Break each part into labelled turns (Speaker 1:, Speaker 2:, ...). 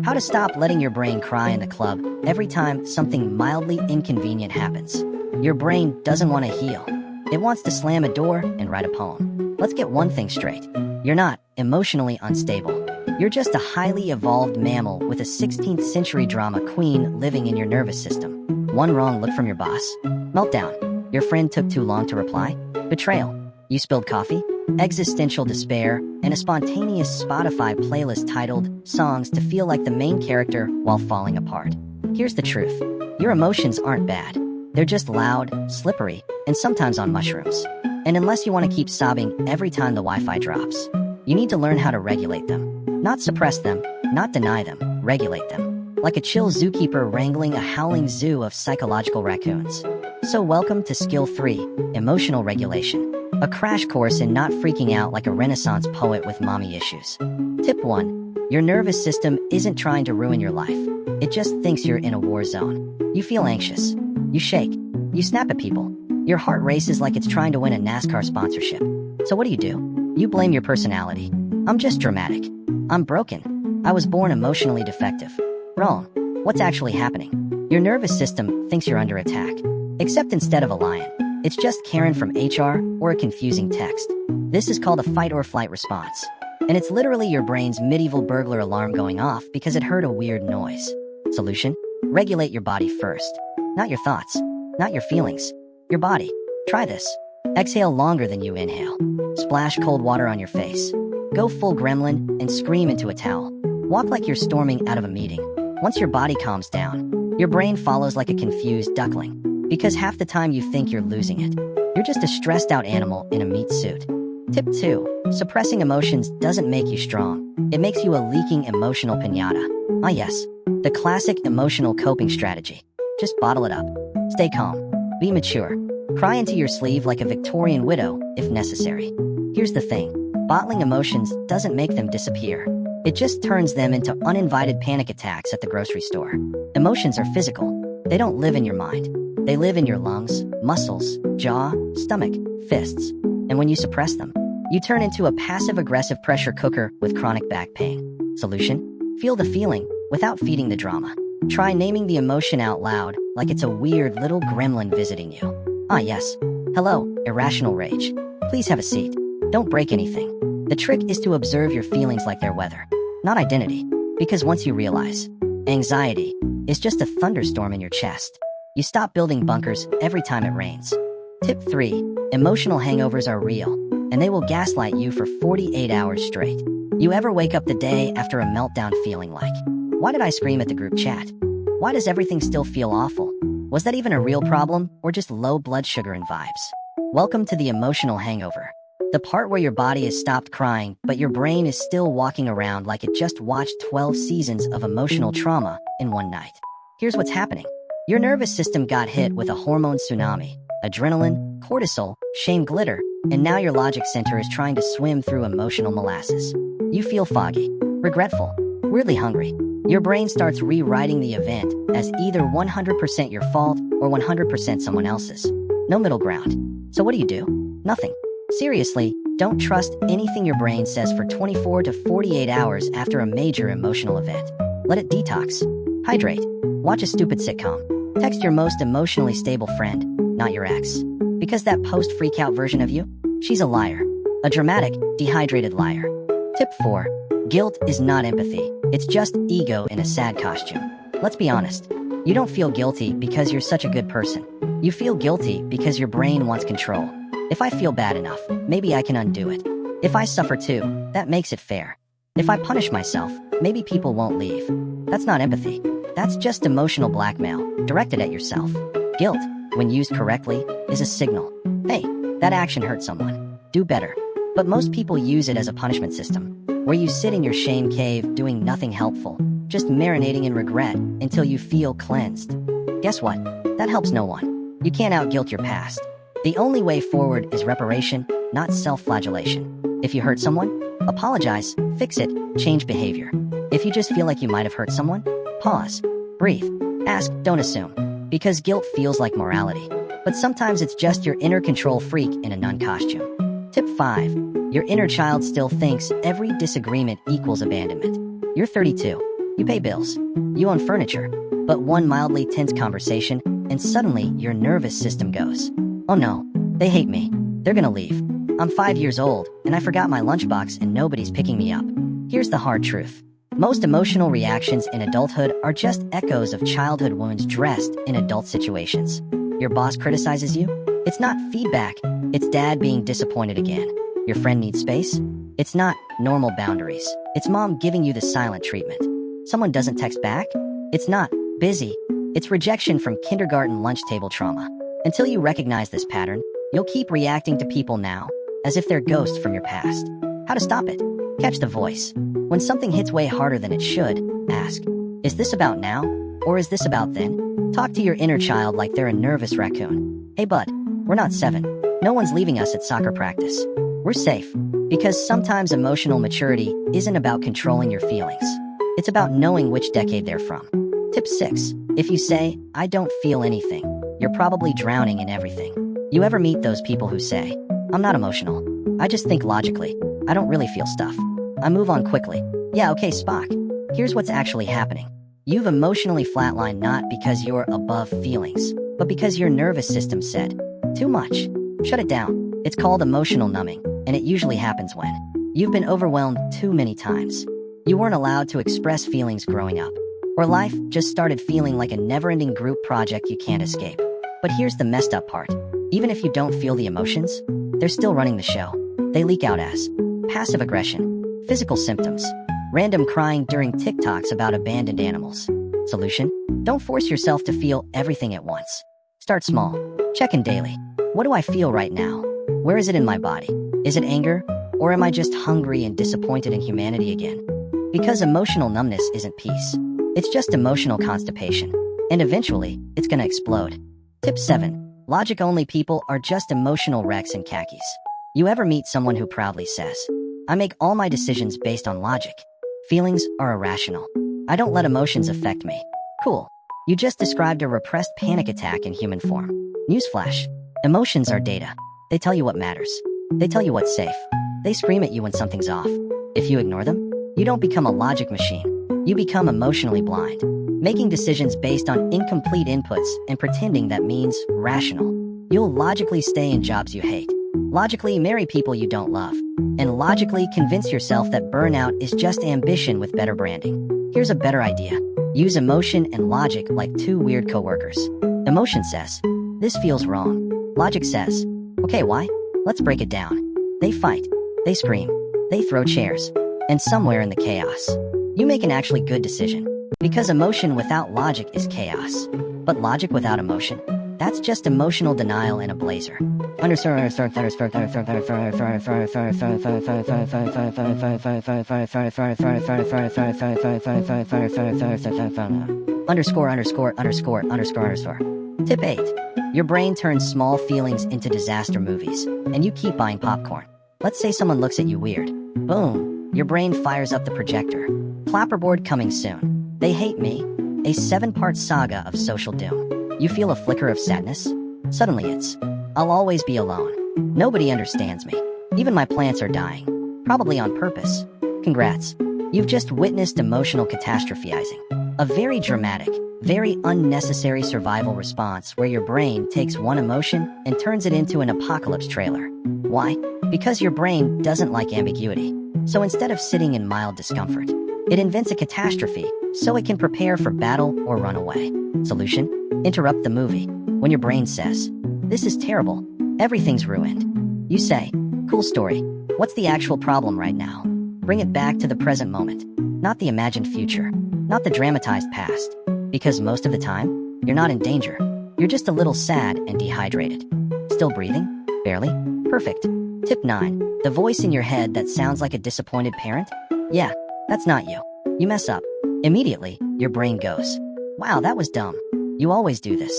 Speaker 1: How to stop letting your brain cry in the club every time something mildly inconvenient happens. Your brain doesn't want to heal. It wants to slam a door and write a poem. Let's get one thing straight. You're not emotionally unstable. You're just a highly evolved mammal with a 16th century drama queen living in your nervous system. One wrong look from your boss. Meltdown. Your friend took too long to reply. Betrayal. You spilled coffee. Existential despair, and a spontaneous Spotify playlist titled Songs to Feel Like the Main Character While Falling Apart. Here's the truth. Your emotions aren't bad. They're just loud, slippery, and sometimes on mushrooms. And unless you want to keep sobbing every time the Wi-Fi drops, you need to learn how to regulate them. Not suppress them, not deny them, regulate them. Like a chill zookeeper wrangling a howling zoo of psychological raccoons. So welcome to Skill 3, Emotional Regulation. A crash course in not freaking out like a Renaissance poet with mommy issues. Tip 1. Your nervous system isn't trying to ruin your life. It just thinks you're in a war zone. You feel anxious. You shake. You snap at people. Your heart races like it's trying to win a NASCAR sponsorship. So what do? You blame your personality. I'm just dramatic. I'm broken. I was born emotionally defective. Wrong. What's actually happening? Your nervous system thinks you're under attack. Except instead of a lion, it's just Karen from HR or a confusing text. This is called a fight or flight response. And it's literally your brain's medieval burglar alarm going off because it heard a weird noise. Solution? Regulate your body first. Not your thoughts. Not your feelings. Your body. Try this. Exhale longer than you inhale. Splash cold water on your face. Go full gremlin and scream into a towel. Walk like you're storming out of a meeting. Once your body calms down, your brain follows like a confused duckling. Because half the time you think you're losing it. You're just a stressed out animal in a meat suit. Tip 2. Suppressing emotions doesn't make you strong. It makes you a leaking emotional piñata. Ah yes, the classic emotional coping strategy. Just bottle it up. Stay calm. Be mature. Cry into your sleeve like a Victorian widow, if necessary. Here's the thing. Bottling emotions doesn't make them disappear. It just turns them into uninvited panic attacks at the grocery store. Emotions are physical. They don't live in your mind. They live in your lungs, muscles, jaw, stomach, fists. And when you suppress them, you turn into a passive-aggressive pressure cooker with chronic back pain. Solution? Feel the feeling without feeding the drama. Try naming the emotion out loud like it's a weird little gremlin visiting you. Ah yes. Hello, irrational rage. Please have a seat. Don't break anything. The trick is to observe your feelings like their weather, not identity. Because once you realize, anxiety is just a thunderstorm in your chest, you stop building bunkers every time it rains. Tip 3. Emotional hangovers are real, and they will gaslight you for 48 hours straight. You ever wake up the day after a meltdown feeling like, why did I scream at the group chat? Why does everything still feel awful? Was that even a real problem, or just low blood sugar and vibes? Welcome to the emotional hangover. The part where your body has stopped crying, but your brain is still walking around like it just watched 12 seasons of emotional trauma in one night. Here's what's happening. Your nervous system got hit with a hormone tsunami, adrenaline, cortisol, shame glitter, and now your logic center is trying to swim through emotional molasses. You feel foggy, regretful, weirdly hungry. Your brain starts rewriting the event as either 100% your fault or 100% someone else's. No middle ground. So what do? Nothing. Seriously, don't trust anything your brain says for 24 to 48 hours after a major emotional event. Let it detox. Hydrate. Watch a stupid sitcom. Text your most emotionally stable friend, not your ex. Because that post-freakout version of you? She's a liar. A dramatic, dehydrated liar. Tip 4. Guilt is not empathy. It's just ego in a sad costume. Let's be honest. You don't feel guilty because you're such a good person. You feel guilty because your brain wants control. If I feel bad enough, maybe I can undo it. If I suffer too, that makes it fair. If I punish myself, maybe people won't leave. That's not empathy. That's just emotional blackmail, directed at yourself. Guilt, when used correctly, is a signal. Hey, that action hurt someone. Do better. But most people use it as a punishment system, where you sit in your shame cave doing nothing helpful, just marinating in regret until you feel cleansed. Guess what? That helps no one. You can't out-guilt your past. The only way forward is reparation, not self-flagellation. If you hurt someone, apologize, fix it, change behavior. If you just feel like you might have hurt someone, pause, breathe, ask, don't assume. Because guilt feels like morality. But sometimes it's just your inner control freak in a nun costume. Tip 5. Your inner child still thinks every disagreement equals abandonment. You're 32. You pay bills. You own furniture. But one mildly tense conversation, and suddenly your nervous system goes, "Oh no, they hate me. They're gonna leave. I'm 5 years old, and I forgot my lunchbox and nobody's picking me up." Here's the hard truth. Most emotional reactions in adulthood are just echoes of childhood wounds dressed in adult situations. Your boss criticizes you? It's not feedback. It's dad being disappointed again. Your friend needs space? It's not normal boundaries. It's mom giving you the silent treatment. Someone doesn't text back? It's not busy. It's rejection from kindergarten lunch table trauma. Until you recognize this pattern, you'll keep reacting to people now, as if they're ghosts from your past. How to stop it? Catch the voice. When something hits way harder than it should, ask, is this about now? Or is this about then? Talk to your inner child like they're a nervous raccoon. Hey bud, we're not 7. No one's leaving us at soccer practice. We're safe. Because sometimes emotional maturity isn't about controlling your feelings. It's about knowing which decade they're from. Tip 6. If you say, "I don't feel anything," you're probably drowning in everything. You ever meet those people who say, "I'm not emotional. I just think logically. I don't really feel stuff. I move on quickly." Yeah, okay, Spock. Here's what's actually happening. You've emotionally flatlined not because you're above feelings, but because your nervous system said, "Too much. Shut it down." It's called emotional numbing, and it usually happens when you've been overwhelmed too many times. You weren't allowed to express feelings growing up, or life just started feeling like a never-ending group project you can't escape. But here's the messed up part. Even if you don't feel the emotions, they're still running the show. They leak out as passive aggression, physical symptoms, random crying during TikToks about abandoned animals. Solution? Don't force yourself to feel everything at once. Start small. Check in daily. What do I feel right now? Where is it in my body? Is it anger? Or am I just hungry and disappointed in humanity again? Because emotional numbness isn't peace. It's just emotional constipation. And eventually, it's gonna explode. Tip 7. Logic-only people are just emotional wrecks in khakis. You ever meet someone who proudly says, "I make all my decisions based on logic. Feelings are irrational. I don't let emotions affect me." Cool. You just described a repressed panic attack in human form. Newsflash. Emotions are data. They tell you what matters. They tell you what's safe. They scream at you when something's off. If you ignore them, you don't become a logic machine. You become emotionally blind, making decisions based on incomplete inputs and pretending that means rational. You'll logically stay in jobs you hate, logically marry people you don't love, and logically convince yourself that burnout is just ambition with better branding. Here's a better idea. Use emotion and logic like two weird coworkers. Emotion says, "This feels wrong." Logic says, "Okay, why? Let's break it down." They fight. They scream. They throw chairs. And somewhere in the chaos, you make an actually good decision. Because emotion without logic is chaos. But logic without emotion, that's just emotional denial in a blazer. Underscore. Tip 8. Your brain turns small feelings into disaster movies, and you keep buying popcorn. Let's say someone looks at you weird. Boom. Your brain fires up the projector. Clapperboard coming soon. They hate me. A 7-part saga of social doom. You feel a flicker of sadness? Suddenly it's, I'll always be alone. Nobody understands me. Even my plants are dying. Probably on purpose. Congrats. You've just witnessed emotional catastrophizing. A very dramatic, very unnecessary survival response where your brain takes one emotion and turns it into an apocalypse trailer. Why? Because your brain doesn't like ambiguity. So instead of sitting in mild discomfort, it invents a catastrophe so it can prepare for battle or run away. Solution? Interrupt the movie. When your brain says, "This is terrible, everything's ruined," you say, "Cool story. What's the actual problem right now?" Bring it back to the present moment, not the imagined future, not the dramatized past. Because most of the time, you're not in danger. You're just a little sad and dehydrated. Still breathing? Barely? Perfect. Tip 9. The voice in your head that sounds like a disappointed parent? Yeah, that's not you. You mess up. Immediately, your brain goes, "Wow, that was dumb. You always do this.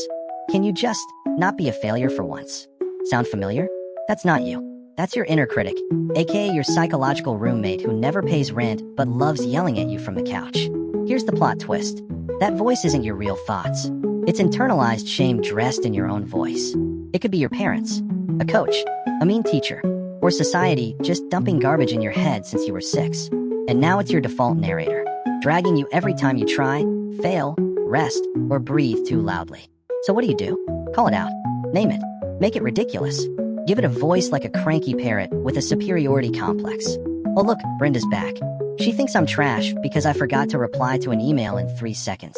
Speaker 1: Can you just not be a failure for once?" Sound familiar? That's not you. That's your inner critic, aka your psychological roommate who never pays rent but loves yelling at you from the couch. Here's the plot twist. That voice isn't your real thoughts. It's internalized shame dressed in your own voice. It could be your parents, a coach, a mean teacher, or society just dumping garbage in your head since you were 6. And now it's your default narrator. dragging you every time you try, fail, rest, or breathe too loudly. So what do? Call it out. Name it. Make it ridiculous. Give it a voice like a cranky parrot with a superiority complex. Oh look, Brenda's back. She thinks I'm trash because I forgot to reply to an email in 3 seconds.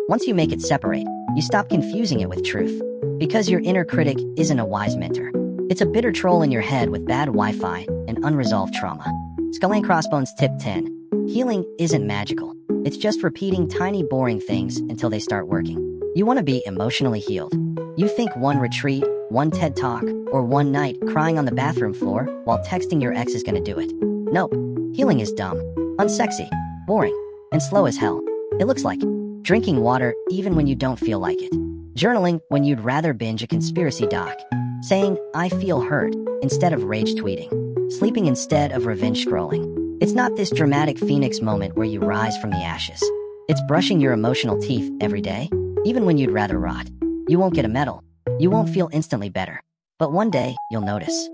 Speaker 1: Once you make it separate, you stop confusing it with truth. Because your inner critic isn't a wise mentor. It's a bitter troll in your head with bad Wi-Fi and unresolved trauma. Skull and Crossbones Tip 10. Healing isn't magical. It's just repeating tiny boring things until they start working. You want to be emotionally healed. You think one retreat, one TED Talk, or one night crying on the bathroom floor while texting your ex is going to do it. Nope. Healing is dumb, unsexy, boring, and slow as hell. It looks like drinking water even when you don't feel like it. Journaling when you'd rather binge a conspiracy doc. Saying, I feel hurt, instead of rage tweeting. Sleeping instead of revenge scrolling. It's not this dramatic phoenix moment where you rise from the ashes. It's brushing your emotional teeth every day, even when you'd rather rot. You won't get a medal. You won't feel instantly better. But one day, you'll notice.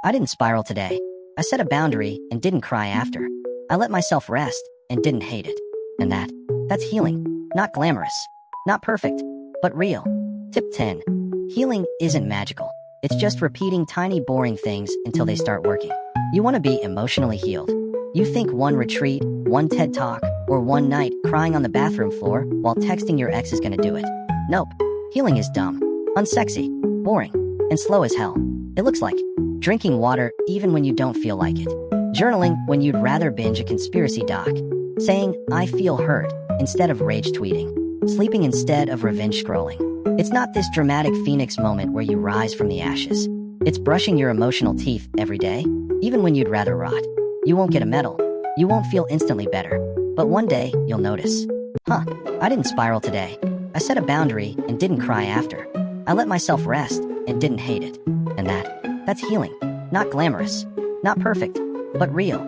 Speaker 1: I didn't spiral today. I set a boundary and didn't cry after. I let myself rest and didn't hate it. And that's healing. Not glamorous. Not perfect, but real. Tip 10. Healing isn't magical. It's just repeating tiny boring things until they start working. You want to be emotionally healed. You think one retreat, one TED Talk, or one night crying on the bathroom floor while texting your ex is going to do it. Nope. Healing is dumb, unsexy, boring, and slow as hell. It looks like drinking water even when you don't feel like it. Journaling when you'd rather binge a conspiracy doc. Saying, I feel hurt, instead of rage tweeting. Sleeping instead of revenge scrolling. It's not this dramatic phoenix moment where you rise from the ashes. It's brushing your emotional teeth every day, even when you'd rather rot. You won't get a medal. You won't feel instantly better. But one day, you'll notice. I didn't spiral today. I set a boundary and didn't cry after. I let myself rest and didn't hate it. And that's healing. Not glamorous. Not perfect, but real.